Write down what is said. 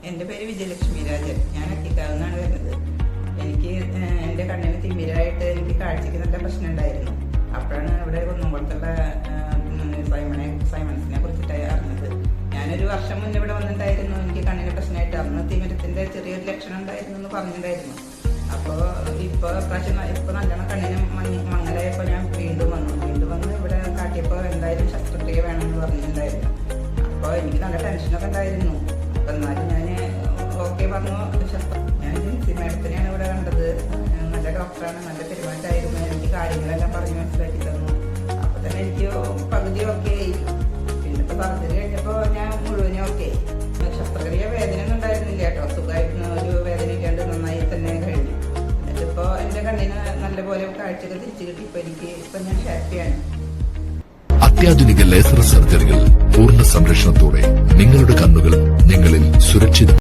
എൻ്റെ പേര് വിജയലക്ഷ്മി രാജൻ. ഞാൻ അക്കിക്കാവ് നിന്നാണ് വരുന്നത്. എനിക്ക് എൻ്റെ കണ്ണിന് തിമിരായിട്ട് എനിക്ക് കാഴ്ചയ്ക്ക് നല്ല പ്രശ്നം ഉണ്ടായിരുന്നു. അപ്പോഴാണ് ഇവിടെ കുന്നംകുളത്തുള്ള സൈമൺസിനെ കുറിച്ചിട്ടായി അറിഞ്ഞത്. ഞാനൊരു വർഷം മുന്നേ ഇവിടെ വന്നിട്ടുണ്ടായിരുന്നു. എനിക്ക് കണ്ണിന് പ്രശ്നമായിട്ട് അന്ന് തിമിരത്തിൻ്റെ ചെറിയൊരു ലക്ഷണം ഉണ്ടായിരുന്നു എന്ന് പറഞ്ഞിട്ടുണ്ടായിരുന്നു. അപ്പോൾ ഇപ്പോൾ നല്ലോണം കണ്ണിന് മങ്ങലായപ്പോൾ ഞാൻ വീണ്ടും വന്ന് ഇവിടെ കാട്ടിയപ്പോൾ എന്തായാലും ശസ്ത്രക്രിയ വേണമെന്ന് പറഞ്ഞിട്ടുണ്ടായിരുന്നു. അപ്പോൾ എനിക്ക് നല്ല ടെൻഷനൊക്കെ ഉണ്ടായിരുന്നു. അപ്പം എന്നാലും ഞാൻ ഓക്കെ പറഞ്ഞു. ഞാൻ ജിൻസി മാഡത്തിനെയാണ് ഇവിടെ കണ്ടത്. നല്ല ഡോക്ടറാണ്, നല്ല പെരുമാറ്റമായിരുന്നു. എനിക്ക് കാര്യങ്ങളെല്ലാം പറഞ്ഞ് മനസ്സിലാക്കി തന്നു. അപ്പോൾ തന്നെ എനിക്ക് പകുതി ഓക്കെ ആയി. പിന്നെ ഇപ്പോൾ സർജറി കഴിഞ്ഞപ്പോൾ ഞാൻ മുഴുവനും ഓക്കെ ആയി. ശസ്ത്രക്രിയ വേദനയൊന്നും ഉണ്ടായിരുന്നില്ല കേട്ടോ. സുഖമായിരുന്നു, ഒരു വേദന ഇല്ലാണ്ട് നന്നായി തന്നെ കഴിഞ്ഞു. എന്നിട്ടിപ്പോൾ എൻ്റെ കണ്ണിന് നല്ലപോലെ കാഴ്ചകൾ തിരിച്ചു കിട്ടി. ഇപ്പം ഞാൻ ഹാപ്പിയാണ്. അത്യാധുനിക ലേസർ സർജറികൾ പൂർണ്ണ സംരക്ഷണത്തോടെ നിങ്ങളുടെ കണ്ണുകൾ നിങ്ങളിൽ സുരക്ഷിതം.